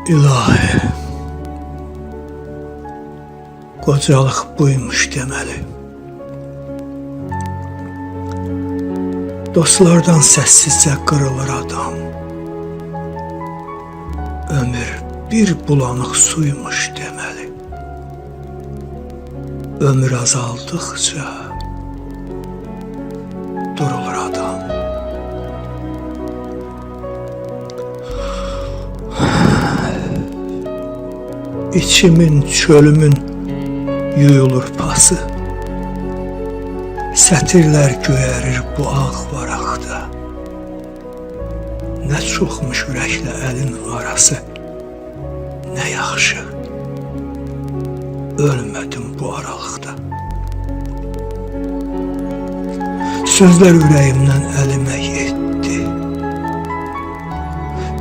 İlahi, qocalıq buymuş deməli. Dostlardan səssizcə qırılır adam. Ömür bir bulanıq suymuş deməli. Ömür azaldıqca durulur adam. İçimin, çölümün yuyulur pası. Sətirlər göyərir bu ağ varaqda. Nə çoxmuş ürəklə əlin arası. Nə yaxşı, ölmədim bu aralıqda. Sözlər ürəyimdən əlimə yetdi.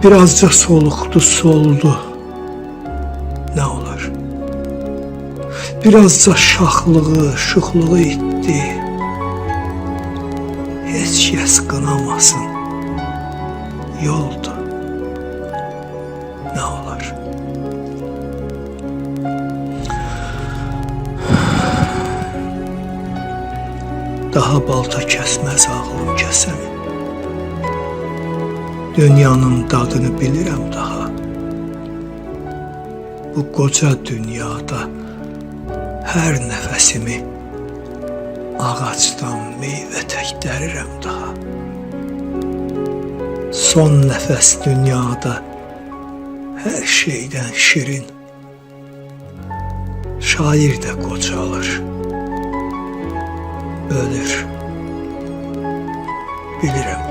Birazca soluqdu, soldu. Nə olar? Birazca şaxlığı, şuxluğu itdi. Heç kəs qınamasın. Yoldu. Nə olar? Daha balta kəsməz ağlım kəsən. Dünyanın dadını bilirəm daha. Bu qoca dünyada hər nəfəsimi ağacdan meyvə tək dərirəm daha. Son nəfəs dünyada hər şeydən şirin. Şair də qocalır, ölür, bilirəm.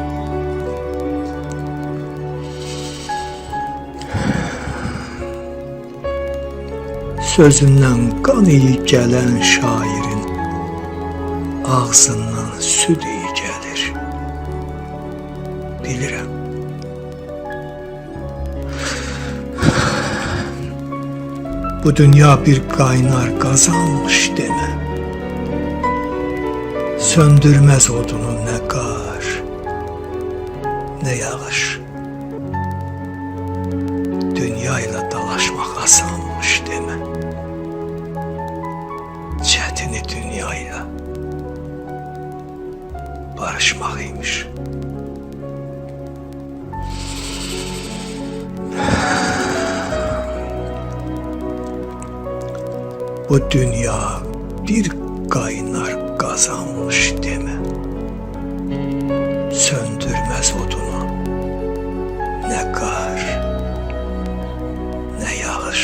Sözündən qan iyi gələn şairin ağzından süd iyi gəlir, bilirəm. Bu dünya bir qaynar qazanmış demə. Söndürməz odunu nə qar, nə yağış. Dünya ilə dalaşmaq asanmış demə. Çətini dünya ilə barışmaq imiş. Bu dünya bir qaynar qazanmış demə. Söndürməz odunu nə qar, nə yağış.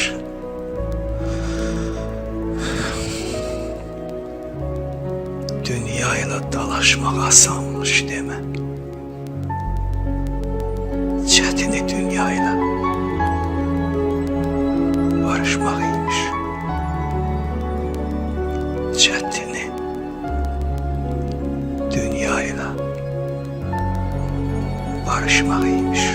Dünya ilə dalaşmaq asanmış demə. Çətini dünya ilə barışmaq imiş. Çətini dünya ilə barışmaq imiş.